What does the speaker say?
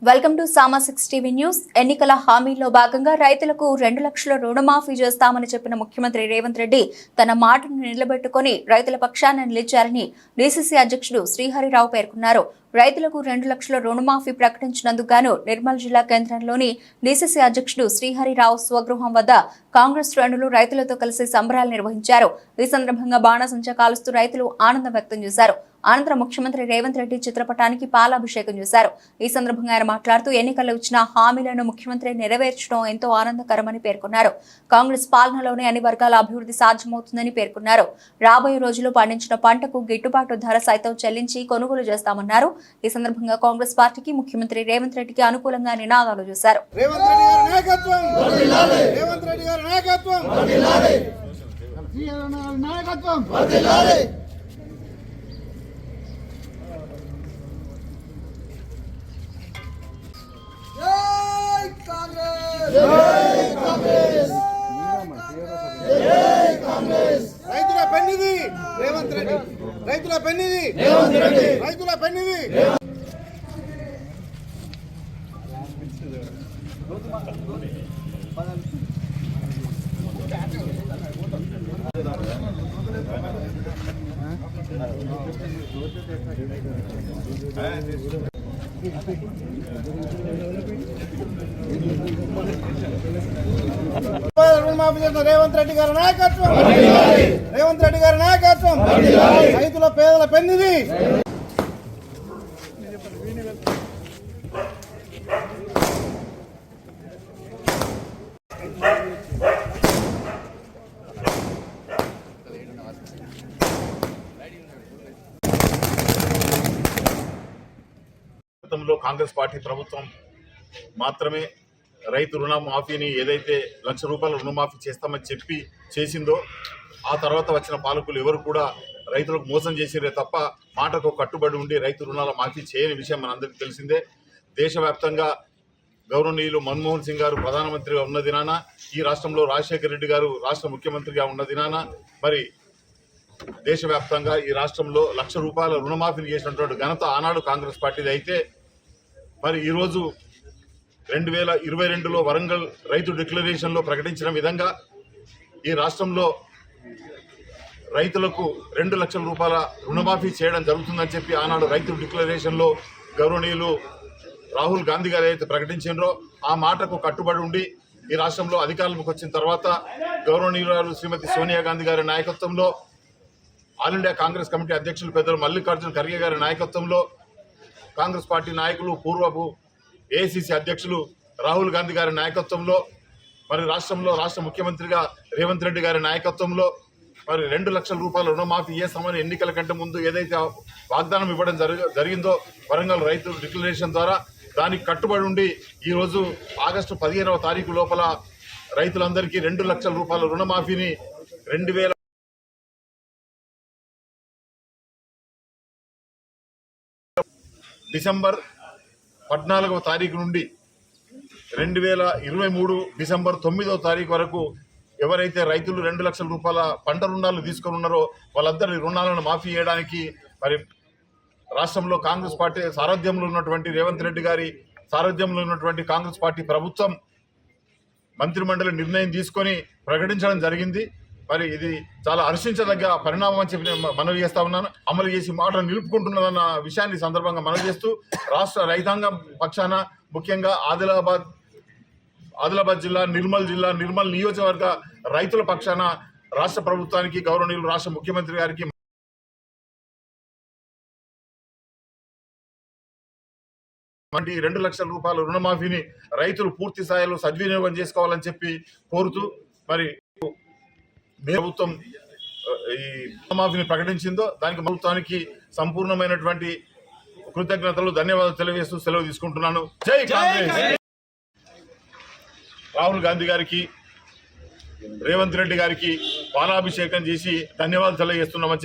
Welcome to Sama 6 TV news. ఎన్నికల హామీలో భాగంగా రైతులకు 2 లక్షల రుణమాఫీ చేస్తామని చెప్పిన ముఖ్యమంత్రి రేవంత్ రెడ్డి తన మాటను నిలబెట్టుకుని రైతుల పక్షాన నిలిచారని డీసీసీ అధ్యక్షుడు శ్రీహరిరావు పేర్కొన్నారు. రైతులకు 2 లక్షల రుణమాఫీ ప్రకటించినందుకు గాను నిర్మల్ జిల్లా కేంద్రంలోని డీసీసీ అధ్యక్షుడు శ్రీహరిరావు స్వగృహం వద్ద కాంగ్రెస్ శ్రేణులు రైతులతో కలిసి సంబరాలు నిర్వహించారు. ఈ సందర్భంగా బాణసంచా కాలుస్తూ రైతులు ఆనందం వ్యక్తం చేశారు. అనంతరం ముఖ్యమంత్రి రేవంత్ రెడ్డి చిత్రపటానికి పాలాభిషేకం చేశారు. ఈ సందర్భంగా ఆయన మాట్లాడుతూ ఎన్నికల్లో ఇచ్చిన హామీలను ముఖ్యమంత్రి నెరవేర్చడం ఎంతో ఆనందకరమని పేర్కొన్నారు. కాంగ్రెస్ పాలనలోనే అన్ని వర్గాల అభివృద్ధి సాధ్యమవుతుందని పేర్కొన్నారు. రాబోయే రోజుల్లో పండించిన పంటకు గిట్టుబాటు ధర సైతం చెల్లించి కొనుగోలు చేస్తామన్నారు. ఈ సందర్భంగా కాంగ్రెస్ పార్టీకి ముఖ్యమంత్రి రేవంత్ రెడ్డికి అనుకూలంగా నినాదాలు చేశారు. రైతుల పెన్నిది రేవంత్ రెడ్డి, రైతుల పెన్నిది రేవంత్ రెడ్డి, రైతుల పెన్నిది. రుణమాఫీ చేసిన రేవంత్ రెడ్డి గారి నాయకత్వం, రేవంత్ రెడ్డి గారి నాయకత్వం, రైతుల పేదల పెన్నిది. గతంలో కాంగ్రెస్ పార్టీ ప్రభుత్వం మాత్రమే రైతు రుణమాఫీని ఏదైతే ₹1,00,000 రుణమాఫీ చేస్తామని చెప్పి చేసిందో ఆ తర్వాత వచ్చిన పాలకులు ఎవరు కూడా రైతులకు మోసం చేసిరే తప్ప మాటకు కట్టుబడి ఉండి రైతు రుణాల మాఫీ చేయని విషయం మనందరికీ తెలిసిందే. దేశవ్యాప్తంగా గౌరవనీయులు మన్మోహన్ సింగ్ గారు ప్రధానమంత్రిగా ఉన్న దినాన, ఈ రాష్ట్రంలో రాజశేఖర రెడ్డి గారు రాష్ట్ర ముఖ్యమంత్రిగా ఉన్న దినాన మరి దేశవ్యాప్తంగా ఈ రాష్ట్రంలో ₹1,00,000 రుణమాఫీని చేసినటువంటి ఘనత ఆనాడు కాంగ్రెస్ పార్టీది. అయితే మరి ఈరోజు 2022లో వరంగల్ రైతు డిక్లరేషన్లో ప్రకటించిన విధంగా ఈ రాష్ట్రంలో రైతులకు ₹2 లక్షల రుణమాఫీ చేయడం జరుగుతుందని చెప్పి ఆనాడు రైతు డిక్లరేషన్లో గౌరవనీయులు రాహుల్ గాంధీ గారు అయితే ప్రకటించారో ఆ మాటకు కట్టుబడి ఉండి ఈ రాష్ట్రంలో అధికారంలోకి వచ్చిన తర్వాత గౌరవనీయురాలు శ్రీమతి సోనియా గాంధీ గారి నాయకత్వంలో, ఆల్ ఇండియా కాంగ్రెస్ కమిటీ అధ్యక్షులు పెద్దలు మల్లికార్జున ఖర్గే గారి నాయకత్వంలో, కాంగ్రెస్ పార్టీ నాయకులు పూర్వపు ఏఐసిసి అధ్యక్షులు రాహుల్ గాంధీ గారి నాయకత్వంలో, మరి రాష్ట్రంలో రాష్ట్ర ముఖ్యమంత్రిగా రేవంత్ రెడ్డి గారి నాయకత్వంలో మరి ₹2 లక్షల రుణమాఫీ చేస్తామని ఎన్నికల కంటే ముందు ఏదైతే వాగ్దానం ఇవ్వడం జరిగిందో వరంగల్ రైతు డిక్లరేషన్ ద్వారా, దానికి కట్టుబడి ఉండి ఈరోజు ఆగస్టు 15వ తారీఖు లోపల రైతులందరికీ ₹2 లక్షల రుణమాఫీని డిసెంబర్ 14వ తారీఖు నుండి 2023 డిసెంబర్ 9వ తారీఖు వరకు ఎవరైతే రైతులు ₹2 లక్షల పంట రుణాలు తీసుకొని ఉన్నారో వాళ్ళందరి రుణాలను మాఫీ చేయడానికి మరి రాష్ట్రంలో కాంగ్రెస్ పార్టీ సారథ్యంలో ఉన్నటువంటి రేవంత్ రెడ్డి గారి సారథ్యంలో ఉన్నటువంటి కాంగ్రెస్ పార్టీ ప్రభుత్వం మంత్రిమండలి నిర్ణయం తీసుకొని ప్రకటించడం జరిగింది. మరి ఇది చాలా హర్షించదగ్గ పరిణామం అని చెప్పి మనవి చేస్తా ఉన్నాను. అమలు చేసి మాటను నిలుపుకుంటున్నదన్న విషయాన్ని సందర్భంగా మనవి చేస్తూ రాష్ట్ర రైతాంగం పక్షాన ముఖ్యంగా ఆదిలాబాద్ జిల్లా, నిర్మల్ నియోజకవర్గ రైతుల పక్షాన రాష్ట్ర ప్రభుత్వానికి, గౌరవనీయులు రాష్ట్ర ముఖ్యమంత్రి గారికి ₹2 లక్షల రుణమాఫీని రైతులు పూర్తి స్థాయిలో సద్వినియోగం చేసుకోవాలని చెప్పి కోరుతూ మరి ప్రభుత్వం ఈ రుణమాఫీని ప్రకటించిందో దానికి ప్రభుత్వానికి సంపూర్ణమైనటువంటి కృతజ్ఞతలు, ధన్యవాదాలు తెలియజేస్తూ సెలవు తీసుకుంటున్నాను. జై కాంగ్రెస్. రాహుల్ గాంధీ గారికి, రేవంత్ రెడ్డి గారికి పాలాభిషేకం చేసి ధన్యవాదాలు తెలియజేస్తున్నామని